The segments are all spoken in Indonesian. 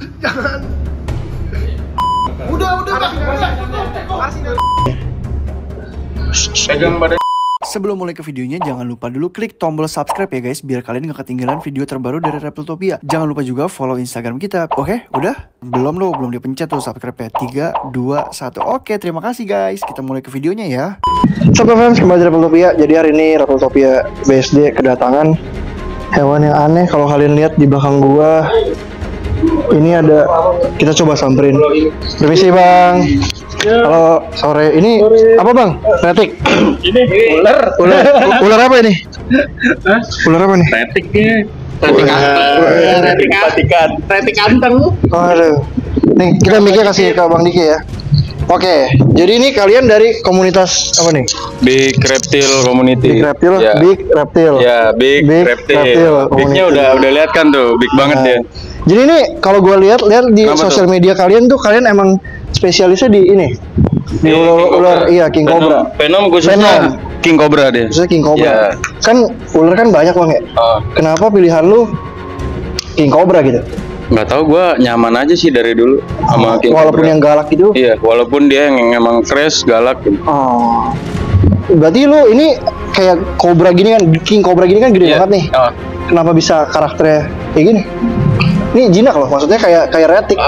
Jangan. Udah. Pegang badan. Sebelum mulai ke videonya, jangan lupa dulu klik tombol subscribe ya guys, biar kalian gak ketinggalan video terbaru dari Reptiltopia. Jangan lupa juga follow Instagram kita. Oke, udah? Belum dipencet tuh subscribe-nya. 3, 2, 1. Oke, terima kasih guys. Kita mulai ke videonya ya. Sobat fans, kembali di Reptiltopia. Jadi hari ini Reptiltopia BSD kedatangan hewan yang aneh. Kalau kalian lihat di belakang gua, ini ada, kita coba samperin. Permisi bang. Halo, sore. Ini apa bang? Retik. Ini ular. Ular apa ini? Ular apa nih? Retiknya. Retik anteng. Oh, aduh. Nih, kita mic-nya kasih ke Bang Diki ya. Oke, jadi ini kalian dari komunitas apa nih? Big Reptil Community. Big Reptil, ya. Big Reptil. Ya, Big Reptil. Bignya udah lihat kan tuh, big banget ya. Jadi ini kalau gue lihat di sosial media kalian tuh, kalian emang spesialisnya di ini, di ular, iya King Cobra. Venom khususnya King Cobra dia. Khususnya King Cobra. Ya. Kan ular kan banyak bang ya. Kenapa pilihan lu King Cobra gitu? Nggak tahu, gue nyaman aja sih dari dulu sama King walaupun Cobra. Yang galak gitu. Iya, walaupun dia yang emang crash galak gitu. Oh. Berarti lu ini kayak Cobra gini kan, King Cobra gini kan gede banget nih. Kenapa bisa karakternya kayak gini? Ini jinak loh, maksudnya kayak retik.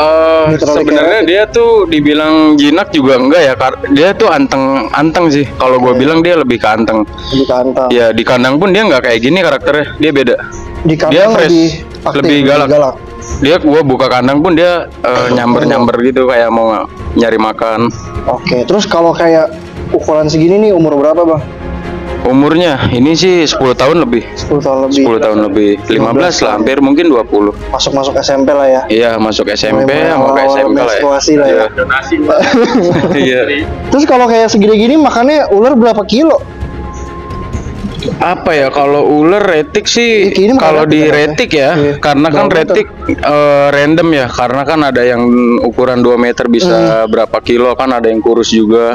Sebenarnya dia tuh dibilang jinak juga enggak ya, dia tuh anteng sih. Kalau gue bilang dia lebih ke anteng. Lebih ke anteng. Ya di kandang pun dia nggak kayak gini karakternya, dia beda. Di kandang dia lebih galak. Dia gua buka kandang pun dia nyamber gitu kayak mau nyari makan. Oke, terus kalau kayak ukuran segini nih umur berapa bang? Umurnya ini sih 10 tahun lebih. 10 tahun lebih. 10 tahun lebih. 15 lah, hampir mungkin 20. Masuk SMP lah ya. Iya, masuk SMP sama ke SMK lah ya. Lah ya. Donasi. Iya. Terus kalau kayak segede gini makannya ular berapa kilo? Apa ya, kalau ular retik sih, kalau di retik ya, karena kan retik random ya, karena kan ada yang ukuran 2 meter bisa berapa kilo, kan ada yang kurus juga.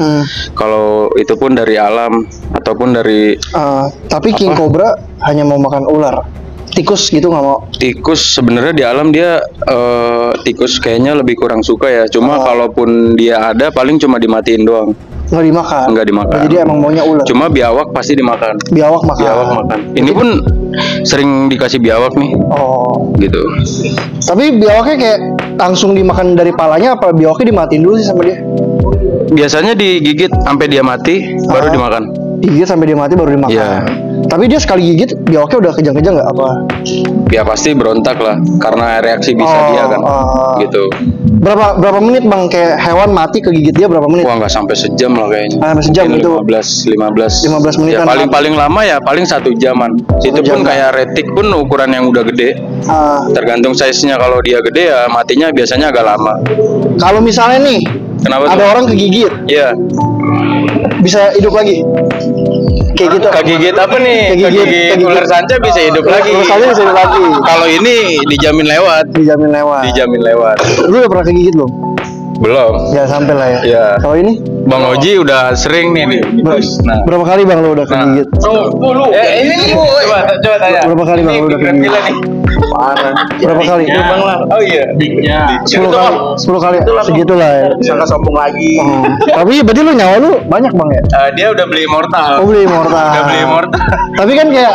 Kalau itu pun dari alam ataupun dari tapi King Cobra hanya mau makan ular. Tikus gitu nggak mau? Tikus sebenarnya di alam dia tikus kayaknya lebih kurang suka ya. Cuma kalaupun dia ada paling cuma dimatiin doang. Nggak dimakan. Jadi emang maunya ular. Cuma biawak pasti dimakan. Biawak makan. Ini pun sering dikasih biawak nih. Oh. Gitu. Tapi biawaknya kayak langsung dimakan dari palanya, apa biawaknya dimatiin dulu sih sama dia? Biasanya digigit sampai dia mati, baru dimakan. Digigit sampai dia mati baru dimakan. Iya. Tapi dia sekali gigit biawaknya udah kejang-kejang nggak apa? Ya pasti berontak lah, karena reaksi bisa dia kan. Gitu. Berapa menit bang kayak hewan mati kegigit dia berapa menit? Wah, nggak sampai sejam lah kayaknya. Sampai sejam itu. 15 menit. Ya paling lama ya paling 1 jaman. Itu pun kayak retik pun ukuran yang udah gede. Tergantung size-nya, kalau dia gede ya matinya biasanya agak lama. Kalau misalnya nih, ada orang kegigit. Iya. Bisa hidup lagi. Kayak gitu. Kegigit apa nih? Kegigit ular sanca bisa hidup lagi. Ular sanca bisa hidup lagi. Kalau ini dijamin lewat. Dijamin lewat. Lu udah pernah kegigit belum? Belum. Ya sampai lah ya. Iya. Kalau ini? Bang Oji udah sering nih. Nah. Berapa kali bang lu udah kegigit? Lu. Ini coba tanya. Berapa kali bang lu udah kegigit? Parah. Berapa kali? Bang lah. Oh iya. 10 kali. Segitulah ya. Sangka sombong lagi. Tapi berarti lu nyawa lu banyak bang ya? Dia udah beli immortal. Oh, beli immortal. Udah beli immortal. Tapi kan kayak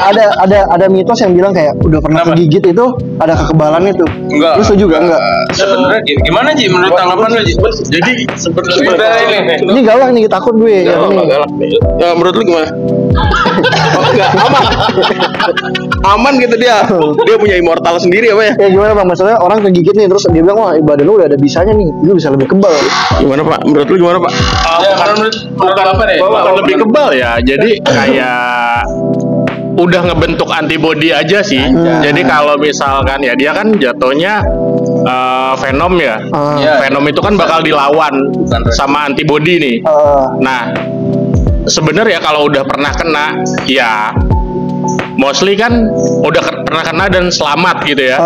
ada mitos yang bilang kayak udah pernah kegigit itu ada kekebalan itu. Enggak. Lu setuju enggak? Sebenarnya gimana Ji menurut tanggapan lu Ji? Jadi sebenarnya ini galak nih, takut gue ya. Galak. Ya menurut lu gimana? Enggak, aman gitu dia punya immortal sendiri apa ya? Ya gimana bang, maksudnya orang kegigit nih terus dia bilang wah badan lu udah ada bisanya nih, lu bisa lebih kebal. Gimana pak? Menurut lu gimana pak? Bukan apa deh? Bukan lebih kebal ya, jadi kayak udah ngebentuk antibody aja sih. Jadi kalau misalkan ya dia kan jatuhnya Venom ya. Venom itu kan bakal dilawan sama antibody nih. Nah, sebenarnya kalau udah pernah kena ya mostly kan udah pernah kena dan selamat gitu ya.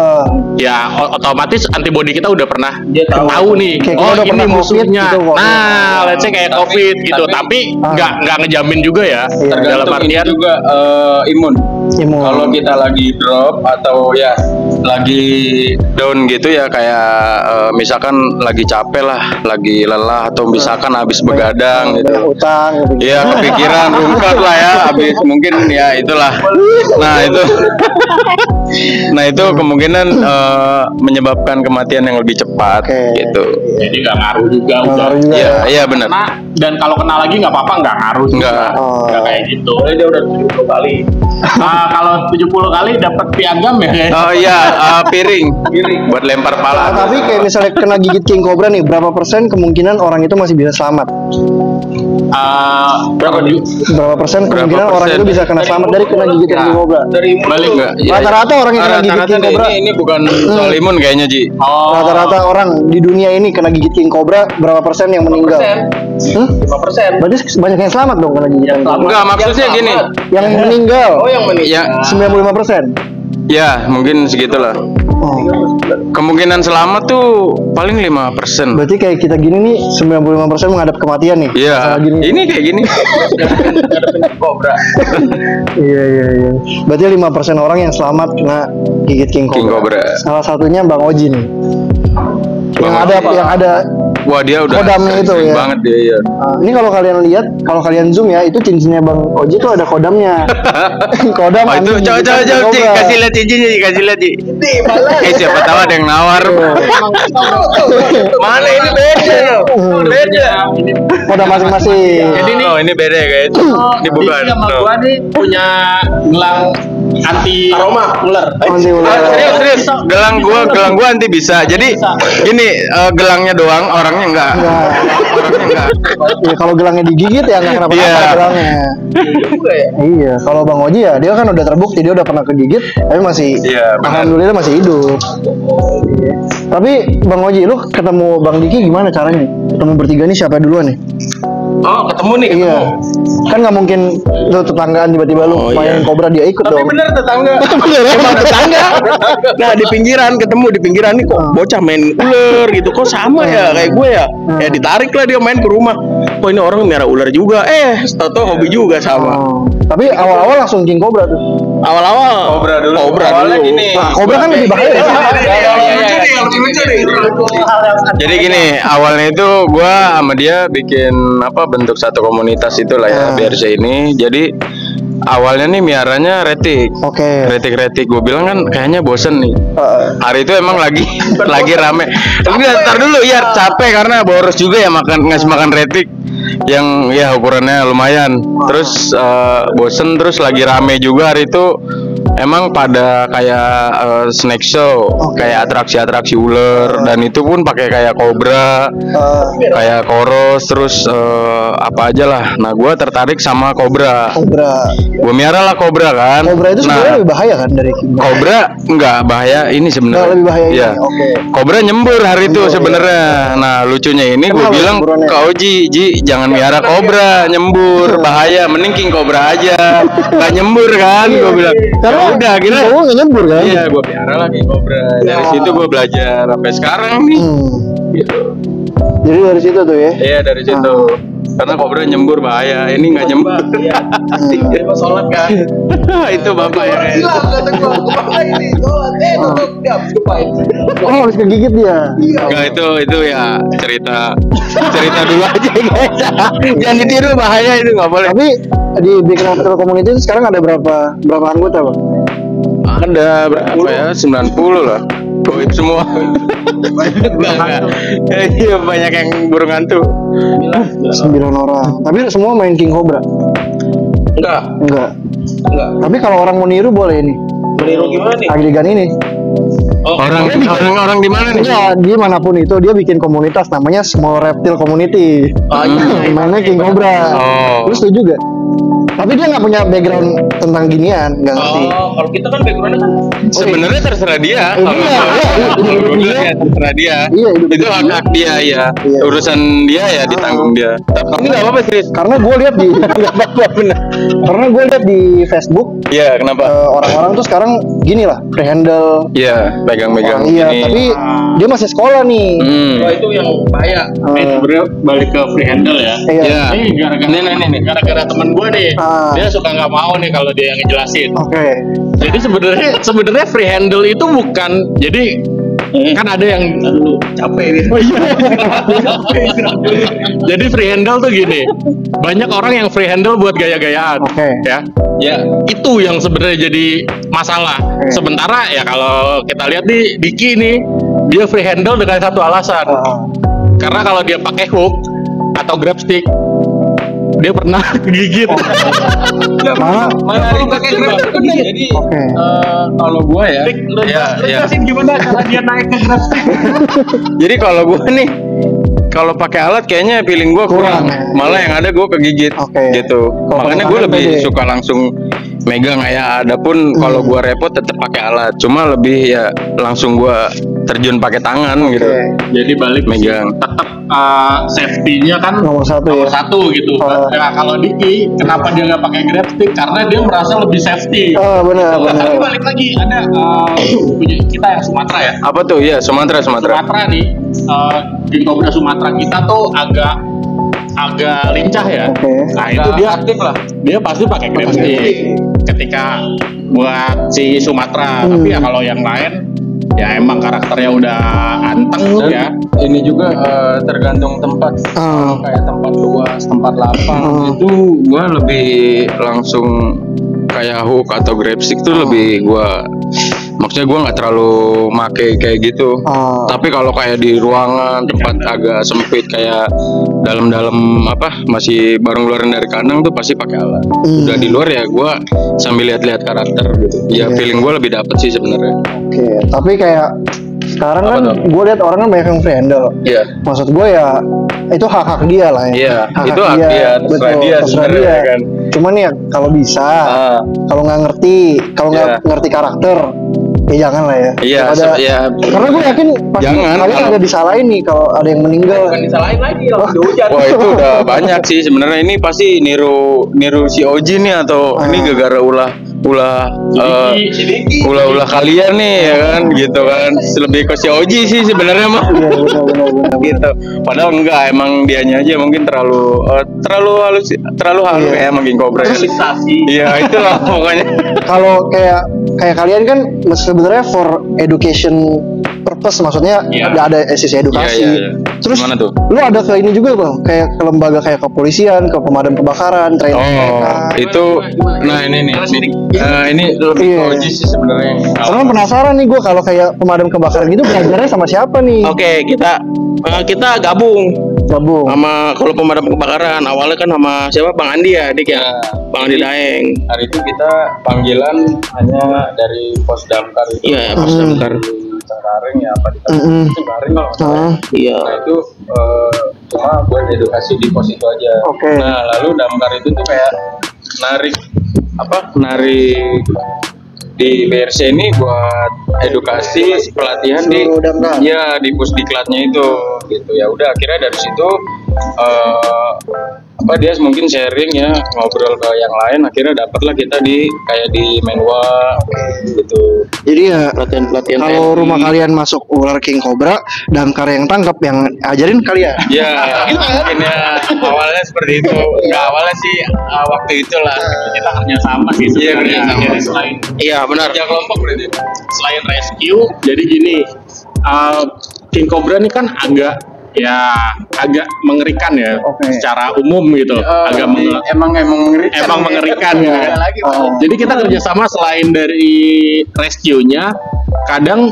Ya otomatis antibody kita udah pernah tahu nih. Oh ini musuhnya. Gitu, nah, let's say kayak COVID gitu. Tapi nggak ngejamin juga ya. Dalam artian juga imun. Imun. Kalau kita lagi drop atau ya lagi down gitu ya kayak misalkan lagi capek lah, lagi lelah atau misalkan habis begadang gitu. Banyak utang gitu. Iya, kepikiran rungkat lah ya, habis mungkin ya itulah. Nah itu kemungkinan menyebabkan kematian yang lebih cepat gitu. Jadi nggak ngaruh juga udah. Iya benar. Dan kalau kena lagi nggak apa-apa, nggak ngaruh. Nggak kayak gitu. Dia udah 70 kali. Kalau 70 kali dapat piagam ya. Oh iya, piring buat lempar pala. Tapi kayak misalnya kena gigit king cobra nih, berapa persen kemungkinan orang itu masih bisa selamat? Berapa persen kemungkinan orang itu bisa kena selamat dari kena gigit king cobra? Balik nggak? Rata-rata orang yang kena gigit king cobra. Ini bukan soal imun kayaknya Ji. Rata-rata orang di dunia ini kena gigit king cobra berapa persen yang meninggal? 5%. Berarti banyak yang selamat dong kena gigit king cobra. Enggak, maksudnya gini. Yang meninggal. Yang meninggal. Ya, 95%. ya mungkin segitulah. Kemungkinan selamat tuh paling 5%. Berarti kayak kita gini nih 95% menghadap kematian nih. Iya. Ini kayak gini. Cobra. Iya. Berarti 5% orang yang selamat kena gigit king cobra. Salah satunya Bang Oji nih. Yang ada wah dia udah kodamnya itu ya. Banget dia ya. Ini kalau kalian lihat, kalau kalian zoom ya, itu cincinnya Bang Oji tuh ada kodamnya. Kodam. Oh itu coba Ci, kasih lihat cincinnya, kasih lihat Ci. Siapa tahu ada yang nawar. Mana ini beda. Beda. Kodam masing-masing. Jadi ini beda ya guys. Ini bukan. Ini sama gua nih punya gelang anti aroma ular. Serius. Gelang gua anti bisa. Jadi gini, gelangnya doang, orangnya enggak. Iya, kalau gelangnya digigit ya nggak kenapa-napa gelangnya. Iya, kalau Bang Oji ya dia kan udah terbukti dia udah pernah kegigit, tapi masih alhamdulillah masih hidup. Tapi Bang Oji, lu ketemu Bang Diki gimana caranya? Ketemu bertiga nih siapa duluan nih? Oh, ketemu nih. Iya. Kan nggak mungkin lu tetanggaan tiba-tiba lu main kobra dia ikut dong. Tapi bener tetangga. Emang tetangga. Nah di pinggiran nih kok bocah main ular gitu, kok sama ya kayak gue ya. Ya ditarik lah dia main ke rumah. Kok ini orang miara ular juga. Tato hobi juga sama. Tapi awal-awal langsung king cobra tuh. Awal-awal Kobra dulu. Awalnya gini. Nah, cobra kan lebih bahaya. Jadi gini, awalnya itu gua sama dia bikin bentuk satu komunitas itulah ya, BRC ini. Jadi awalnya nih miaranya retik. Retik. Gue bilang kan kayaknya bosen nih. Hari itu emang lagi rame. Tapi ntar dulu ya capek karena boros juga ya ngasih makan retik yang ya ukurannya lumayan. Terus bosen, terus lagi rame juga hari itu. Emang pada kayak snack show, kayak atraksi ular, dan itu pun pakai kayak kobra, kayak koros, terus apa aja lah. Nah, gue tertarik sama kobra. Gue miara lah kobra kan. Kobra itu sebenarnya lebih bahaya kan dari kobra? Enggak bahaya ini sebenarnya. Lebih bahaya. Ya. Kobra nyembur hari itu sebenarnya. Nah, lucunya ini gue bilang ke Oji, jangan miara kobra, nyembur, bahaya. Mending king kobra aja, nggak nyembur kan? Gue bilang. Udah akhirnya nggak nyembur kan? Iya, gue piara lagi kobra. Dari situ gue belajar sampai sekarang nih. Gitu. Jadi dari situ tuh ya? Iya, dari situ. Karena kobra nyembur bahaya, ini nggak nyembur. Dia mau sholat kan? Itu bapak ya. Oh, habis kegigit dia. Enggak, itu ya cerita dulu aja guys. Jangan ditiru, bahaya itu, nggak boleh. Tapi di Big Natural Community itu sekarang ada berapa anggota, Bang? Ada berapa ya? 90 lah. Goib semua. Iya, banyak yang burung hantu. 9 orang. Tapi semua main king cobra? Enggak. Tapi kalau orang mau niru boleh ini. Meniru gimana nih? Adegan ini. Orang di mana nih? Ya, dia manapun itu dia bikin komunitas namanya Small Reptile Community. Mainnya king cobra. Lu setuju gak? Tapi dia nggak punya background tentang ginian, nggak ngerti. Kalau kita kan backgroundnya kan sebenarnya terserah dia. Terserah dia. Iya, itu hak dia ya. Urusan dia ya ditanggung dia. Tapi nggak apa-apa sih. Karena gue lihat di Karena gue lihat di Facebook. Iya, kenapa? Orang-orang tuh sekarang gini lah, free handle. Iya, pegang-pegang. Iya, tapi dia masih sekolah nih. Itu yang bahaya. Sebenarnya balik ke free handle ya. Iya. Ini gara-gara teman gue nih. Dia suka nggak mau nih kalau dia yang ngejelasin. Oke. Jadi sebenarnya free handle itu bukan, jadi kan ada yang capek nih. Oh, iya. Jadi free handle tuh gini, banyak orang yang free handle buat gaya-gayaan, ya itu yang sebenarnya jadi masalah. Sementara ya kalau kita lihat nih Diki nih, dia free handle dengan satu alasan, karena kalau dia pakai hook atau grab stick dia pernah gigit. Mana hari pakai grab stick jadi kalau gua ya gimana cara dia naik ke grab stick. Jadi kalau gua nih kalau pakai alat kayaknya feeling gua kurang. Malah yang ada gua kegigit gitu. Makanya gua lebih suka langsung megang ya. Adapun kalau gua repot tetap pakai alat. Cuma lebih ya langsung gua terjun pakai tangan gitu. Jadi balik megang. Tetap safety-nya kan nomor satu gitu. Nah, kalau Diki kenapa dia nggak pakai grab stick? Karena dia merasa lebih safety. Benar. Tapi balik lagi ada punya kita yang Sumatera ya. Apa tuh? Ya Sumatera nih. King Cobra Sumatera kita tuh agak lincah ya. Nah itu dia aktif lah. Dia pasti pakai grab stick ketika buat si Sumatera. Tapi ya kalau yang lain ya emang karakternya udah anteng ya. Ini juga tergantung tempat. Kayak tempat luas, tempat lapang itu gua lebih langsung kayak hook atau grab stick tuh lebih gua, maksudnya gua nggak terlalu make kayak gitu. Tapi kalau kayak di ruangan tempat agak sempit kayak dalam-dalam masih baru ngeluarin dari kandang tuh pasti pakai alat. Udah di luar ya gua sambil lihat-lihat karakter gitu. Ya feeling gua lebih dapet sih sebenarnya. Tapi kayak sekarang kan gue lihat orang kan banyak yang free handle. Maksud gue ya itu hak dia lah ya. Itu hak dia, terserah dia kan. Cuman ya kalau bisa, kalau nggak ngerti karakter, ya jangan lah ya. Karena gue yakin pasti kalian ada disalahin nih kalau ada yang meninggal. Bukan disalahin lagi kalau hujan. Wah itu udah banyak sih sebenarnya. Ini pasti niru si Oji nih atau ini gara-gara ulah kalian nih ya kan gitu kan. Lebih ke si Oji sih sebenarnya mah. Gitu. Padahal enggak, emang dianya aja mungkin terlalu halus kayak sama King Cobra. Iya itulah pokoknya. Kalau kayak kalian kan sebenarnya for education purpose, maksudnya ada sisi edukasi. Terus gimana tuh? Lu ada ke ini juga bang, kayak ke lembaga kayak kepolisian, ke pemadam kebakaran, training itu. Nah ini lebih Oji sih sebenarnya. Karena penasaran nih gue kalau kayak pemadam kebakaran gitu belajarnya sama siapa nih? Kita gabung sama kalau pemadam kebakaran awalnya kan sama siapa, Bang Andi ya, Dik ya. Bang Andi Daeng. Hari itu kita panggilan hanya dari pos damkar itu. Iya, pos damkar. Cengkareng ya apa di Cengkareng kalau iya. Nah itu cuma buat edukasi di pos itu aja. Nah lalu damkar itu tuh kayak narik di BRC ini buat edukasi pelatihan di pusdiklatnya itu gitu ya. Udah akhirnya dari situ dia mungkin sharing ya, ngobrol ke yang lain, akhirnya dapatlah kita di Menwa gitu. Jadi ya pelatihan kalau rumah kalian masuk ular King Cobra, damkar yang tangkap yang ajarin kalian. Ya mungkin ya awalnya seperti itu. Nggak awalnya sih waktu itulah kita kerjasama gitu. Jadi selain benar. Kerja kelompok berarti. Selain rescue, jadi gini, King Cobra ini kan agak mengerikan ya secara umum gitu. Emang mengerikan gitu kan. Jadi kita kerjasama selain dari rescue-nya, kadang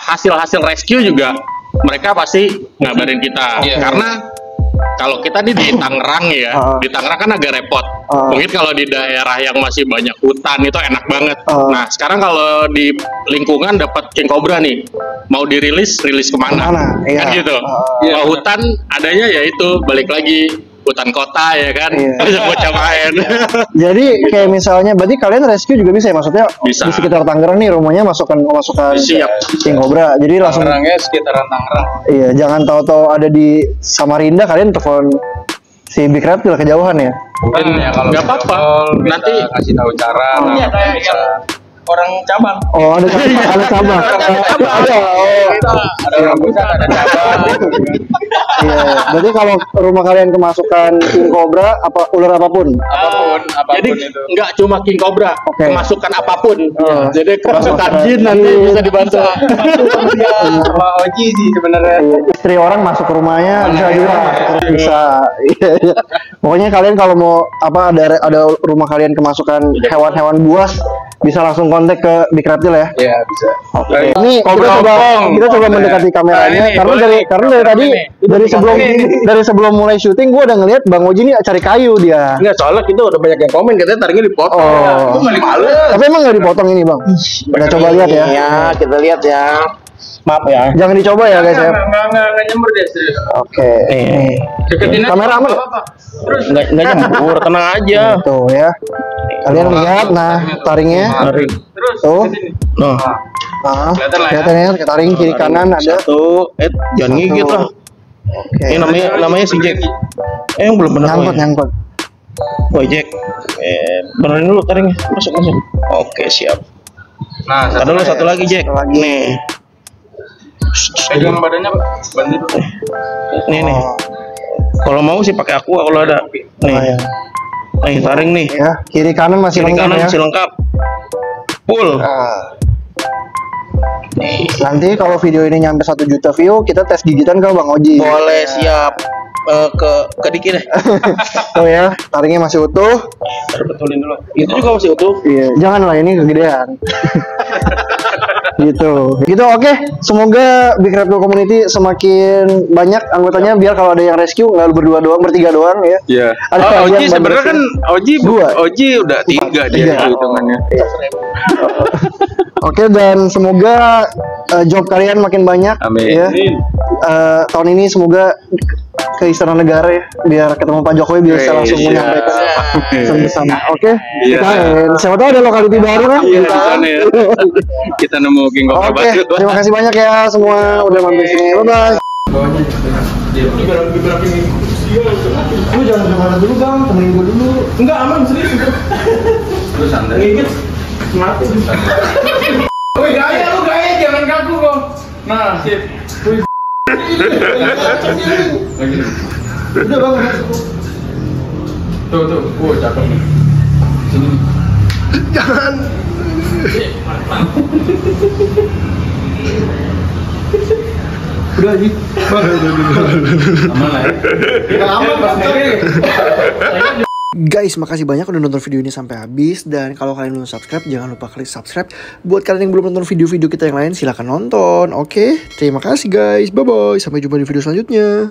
hasil rescue juga mereka pasti ngabarin kita. Karena kalau kita di Tangerang ya, di Tangerang kan agak repot. Mungkin kalau di daerah yang masih banyak hutan itu enak banget. Nah sekarang kalau di lingkungan dapat King Cobra nih, mau rilis kemana? Kan gitu. Kalau hutan adanya ya itu balik lagi hutan kota ya kan, bocah main. Jadi kayak misalnya, berarti kalian rescue juga bisa ya, maksudnya bisa. Di sekitar Tangerang nih rumahnya masukkan King Cobra, jadi langsung Tangerangnya sekitaran Tangerang. Iya, jangan tahu-tahu ada di Samarinda kalian telepon si Big Reptile kejauhan ya. Mungkin ya kalau nggak apa-apa, nanti kasih tahu cara. orang cabang. Oh, ada cabang. Ada. Ada orang pusat, ada cabang. Iya. Berarti kalau rumah kalian kemasukan king cobra apa ular apapun. Jadi nggak cuma king cobra, Oke. kemasukan apapun. Jadi kemasukan jin nanti bisa dibantu. Sama Oji sih sebenarnya. Istri orang masuk ke rumahnya bisa juga bisa. Iya. Pokoknya kalian kalau mau apa ada rumah kalian kemasukan hewan-hewan buas bisa langsung kontak ke Big Reptile ya. Iya, bisa. Oke. Ini kita coba mendekati kameranya karena dari tadi dari sebelum mulai syuting gue udah ngeliat Bang Oji nih cari kayu dia. Enggak, soalnya kita udah banyak yang komen katanya taringnya dipotong. Oh. Gue malah males. Tapi emang nggak dipotong ini Bang. Kita coba lihat ya. Iya, kita lihat ya. Maaf ya. Jangan dicoba ya guys ya. Enggak nyembur deh, serius. Oke. Nih. Deketin Kamera aman. Terus enggak nyembur, tenang aja. Tuh ya. Kalian lihat nah taringnya. Tarik. Terus Tuh. Nah, Nah, Kelihatan lah ya. kelihatan ya taring kiri kanan ada. satu, jangan ngigit lah. Oke. Ini namanya si Jack. Yang belum benar. Nyangkut. Woi Jack. Benerin dulu taringnya. Masuk. Oke, siap. Nah, Ada dulu satu lagi Jack. lagi. Nih. pegang badannya, Pak. Bantu dulu. Nih. Kalau mau sih pakai aku kalau ada. Nih. Oh, ya. Nih, taring nih. Ya, kiri kanan masih Kiri lengkap kanan ya. masih lengkap. Full. Nanti kalau video ini nyampe 1 juta view, kita tes gigitan ke Bang Oji. Boleh, siap. Ke Diki deh. Tuh ya, taringnya masih utuh. Ntar betulin dulu. Itu juga masih utuh. Iya, janganlah ini kegedean. gitu oke. Semoga Big Reptile Community semakin banyak anggotanya biar kalau ada yang rescue nggak lu berdua doang, bertiga doang ya. Iya. Ada yang Oji bantu sebenarnya kan Dua. Oji udah 3 dia Tiga. itu hitungannya. Oke, dan semoga job kalian makin banyak. Amin. Ya. Tahun ini semoga ke Istana Negara ya, biar ketemu Pak Jokowi biar bisa langsung Iya. menyampaikan pesan-pesan. Oke, Iya. Siapa tahu ada lokality baru kan? Iya, di sana ya. Kita nemu King Cobra Oke, baru. terima kasih banyak ya semua udah mampir sini. Bye bye. Lu jangan kemana dulu Bang, temenin gue dulu. Enggak aman serius. Lu santai. Ngigit. Mati. Woi, gaya jangan kaku kok. Nah, sip. Udah Bang. Tuh. Cakep nih. Sini. Jangan. Udah Ji. Aman lah ya. Aman Mas. Guys, makasih banyak udah nonton video ini sampai habis. Dan kalau kalian belum subscribe, jangan lupa klik subscribe. Buat kalian yang belum nonton video-video kita yang lain, silahkan nonton. Oke, terima kasih guys. Bye-bye. Sampai jumpa di video selanjutnya.